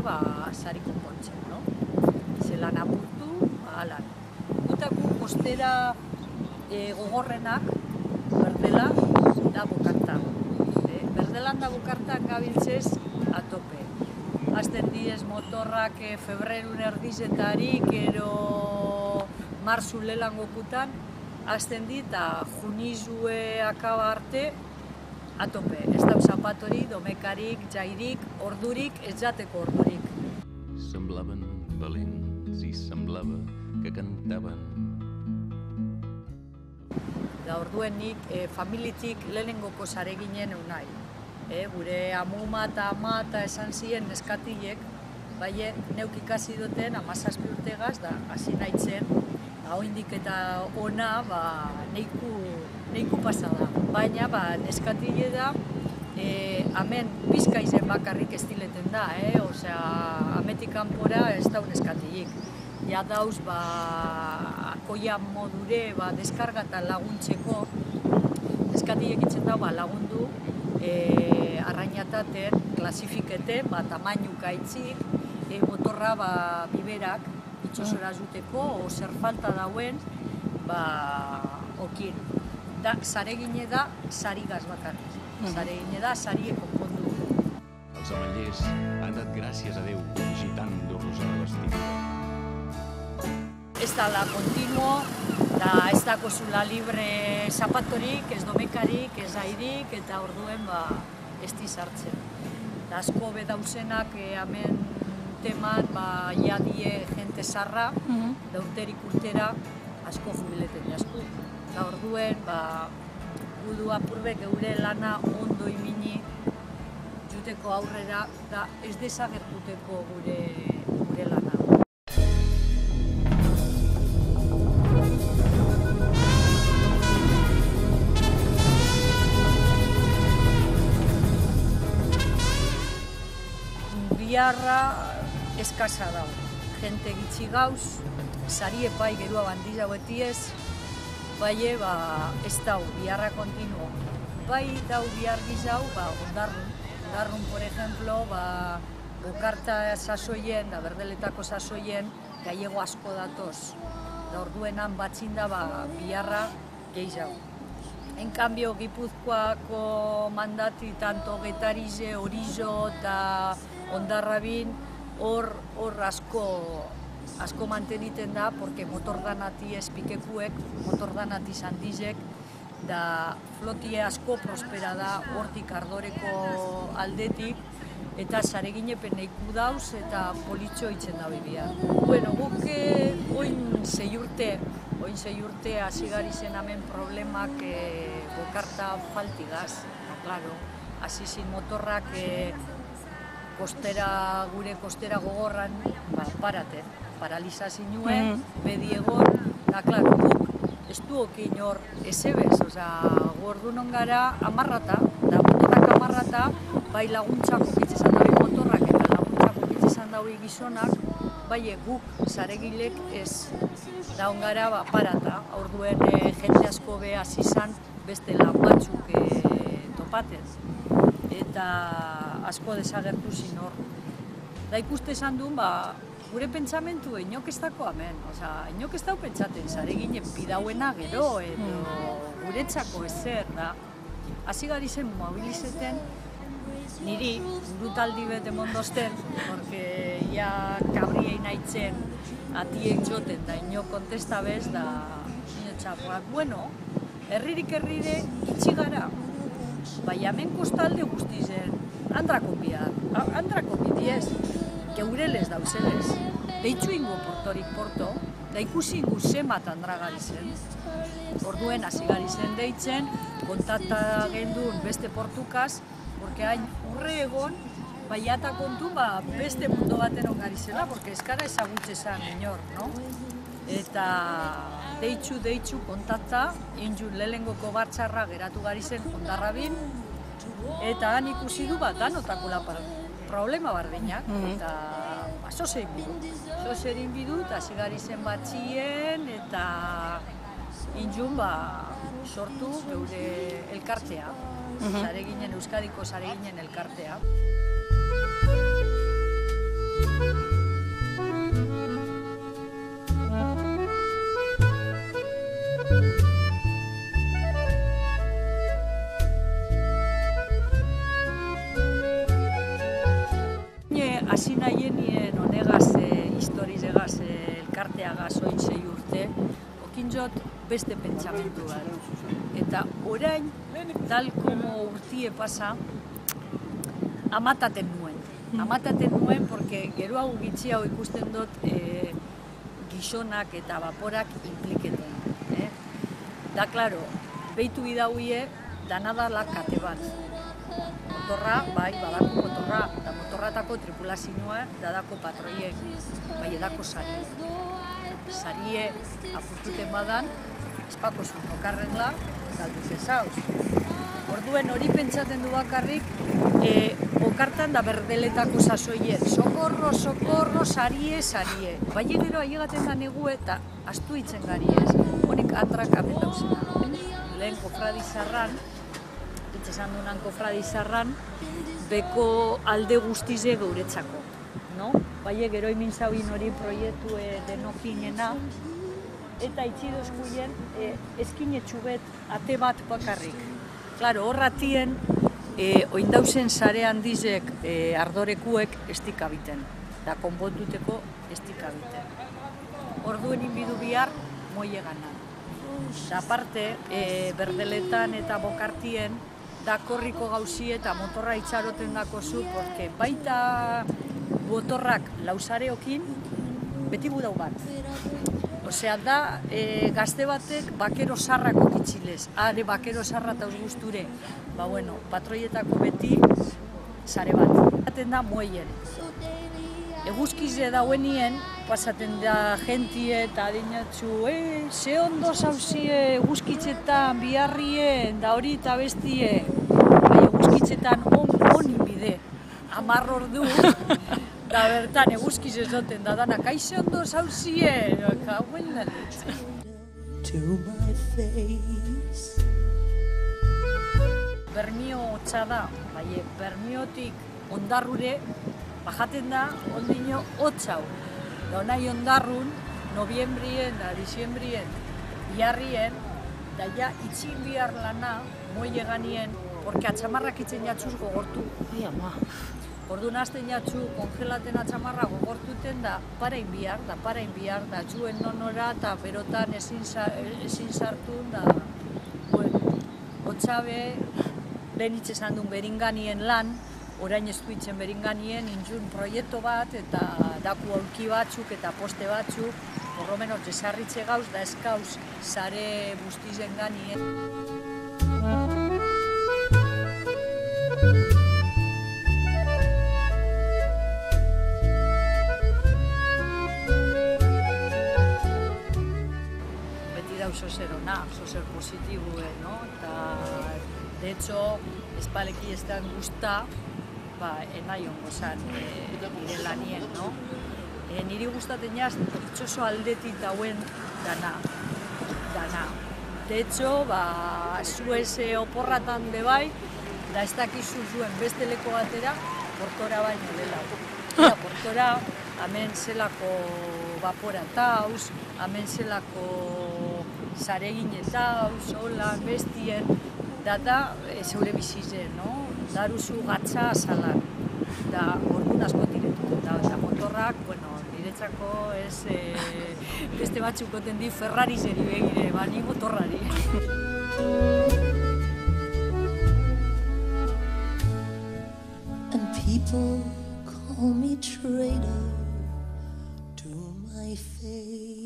gara sari konpontzen, no? Zelan apurtu, alan. Gutako kostera gogorrenak, Berdelan da Bokartan. Berdelan da Bokartan gabiltzez atope. Azten diez motorrak febrerun erdizetarik, ero marzu lelangokutan, azten dit, eta junizue akaba arte, atope. Ez da zapatori, domekarik, jairik, ordurik, ez jateko ordurik. Semblaven valents i semblava que cantaven. Da orduen nik familitik lehenengoko zare ginen eunai. Gure amuma eta ama eta esan ziren neskatilek, bai neuk ikasi duten 17 urtegaz da hasi nahitzen, oindik eta ona neiku pasada. Baina neskatile da, hemen Bizkaizen bakarrik estileten da, osea, ametik kanpora ez dau neskatilik. Ja dauz, akoia modure deskargatan laguntzeko, neskatilek itzen da lagundu, arrainataten, klasifiketen, tamainu gaitzik, motorra biberak itxosora zuteko, o zer falta dauen, okin. Da, zare gine da, sari gaz bakarrik. Zare gine da, sari konpondu. Els amallers han dat gràcies a Déu, gitando-los a la vestida. Ez da la continuo, ez da kozula libre zapatorik, ez domekarik, ez airik, eta orduen ez dizartzen. Asko bedauzenak hemen teman jadie jente zarra, da urterik urtera asko jubileten asko. Eta orduen gudu apurbek geure lana ondo imini juteko aurrera, da ez desagertuteko gure lana. Biarra eskasa dago. Jente gitxi gauz, sari epai gerua bandiza betiez, bai ez dau, biarra kontinuo. Bai dau bihar gizau, ondarrun. Ondarrun, por ejemplo, Bokarta sasoien, da Berdeletako sasoien, gallego asko datoz. Da orduenan batzinda biarra gehiago. En cambio, Gipuzkoako mandati, tanto Getarize, Orizo eta Ondarrabin, hor asko manteniten da, porque motordanati espikekuek, motordanati sandizek, da flotie asko prospera da hortik Ardoreko aldetik, eta zareginepen neiku dauz eta politxo itzen da bibia. Bueno, guk oin sei urte hasi gari zen hemen problemak Bokarta faltigaz, claro, hasi zin motorrak gure kostera gogorran paralizazi nuen, bediegon, eta, klaro, guk ez duokin hor ezebez, orduan gara amarrata, da motorrak amarrata, bai laguntzako bitzezan daui motorrak eta laguntzako bitzezan daui gizonak, bai guk zaregilek ez, da ongara parata, orduen jente asko behaz izan beste lan batzuk topaten. Eta asko desagertu zin hor. Da ikuste esan duen, gure pentsamentu inok ez dako hemen. Inok ez dau pentsaten, zare ginen pidauena gero, edo guretzako ezer, da. Hasi gari zen mobilizeten, niri burutaldi bete mondozten, porque ja kabriei nahitzen atiek joten, da inok kontesta bez, da inotxakoak. Bueno, herririk herrire itxi gara. Bai, hemen kostalde guztizen, andrako bidiez, geurelez dauzelez. Deitzu ingo portorik porto, da ikusi ingo zemat andragari zen. Orduen hasi gari zen deitzen, kontakta gendun beste portukaz, porque hain urre egon, bai eta kontu beste mundu baten ongari zela, porque eskara ezagutze zen inor, no? Eta deitzu kontakta, injun lehengoko bartxarra geratu gari zen Ondarrabin, eta han ikusi du danotakula problema bardinak, eta zozerin bidu, eta hasi gari zen batxien, eta injun sortu geure elkartea, Euskadiko zare ginen elkartea. Hasi nahienien honegaz, historizegaz, elkarteagaz oin 6 urte, okintzot beste pentsamendu bat. Eta orain, tal como urtie pasa, amataten nuen. Amataten nuen, porque gero hau gitzi hau ikusten dut gizonak eta vaporak impliketen. Da, klaro, behitu bidauie, danadala kate bat. Motorra, bai, badako motorra, eta motorratako tripulazioa dadako patroiek, bai edako sarie. Sarie apurtuten badan, espako zuen okarrenla, galdu zezauz. Orduen hori pentsaten du bakarrik, okartan da berdeletako sasoien, sokorro, sokorro, sarie, sarie. Bai gero ailegaten da negu eta astu itzen gari ez, honik atrakamen dauzena. Lehen kofradizarran, esan dunan kofradizarran, beko alde guztize geuretzako. Bai gero imin zauin hori proiektu denokinena, eta itxidozkuien eskinetxubet ate bat bakarrik. Klaro, horratien, oindauzen sare handizek ardorekuek estikabiten, da konbontuteko estikabiten. Orduen inbidu bihar, moie gana. Da parte, berdeletan eta bokartien, da korriko gauzi eta motorra itxaroten dako zu, porque baita motorrak lausareokin, beti budau bat. Osea, da, gazte batek bakero sarrak okitxilez, are bakero sarra eta guzture, ba bueno, patroietako beti sare bat. Zaten da moien. Eguzkize dauenien, pasaten da jentie eta adinatzu, ze ondo zauzie eguzkitzetan, biharrien, da hori eta bestie. Bai, eguzkitzetan on inbide, 10 ordu, da bertan eguzkize zoten da danak, ze ondo zauzie, kauen nalet. Bermio hotza da, bai, bermiotik ondarrure, bajaten da, ondino hotzau. Da nahi ondarrun, noviembrien da diciembrien, biharrien, da ja itzin bihar lana, moile ganien, porque atxamarrak itzen jatzuz gogortu. Ai, ama. Orduan hasten jatzu, kongelaten atxamarra gogortuten da parain bihar, da txuen nonora eta berotan ezin sartun, da, bueno, hotzabe, lehen itxesan duen beringanien lan, orain ez duitzen beringanien intzun proiektu bat eta daku aulki batzuk eta poste batzuk, por lo menos desarritze gauz da eskauz sare guztizen ganien. Beti dauz zozer ona, zozer positibue, no? Eta, de hecho, espaleki ez da gusta, enai ongo zan nire lanien, no? Niri gustaten jaz, itxoso aldetik dauen dana. De hecho, zuez oporratan de bai, da ez dakizu zuen beste leko batera, portora baino dela. Portora, hemen zelako vapora tauz, hemen zelako zaregin tauz, holan, bestien, da zeure bizizen, no? Daruzu gatza azalan, da orduan asko tiretuten da, eta motorrak, bueno, niretzako ez beste batzuk goten di Ferrari zeri begire, bani motorrari. And people call me traitor to my faith.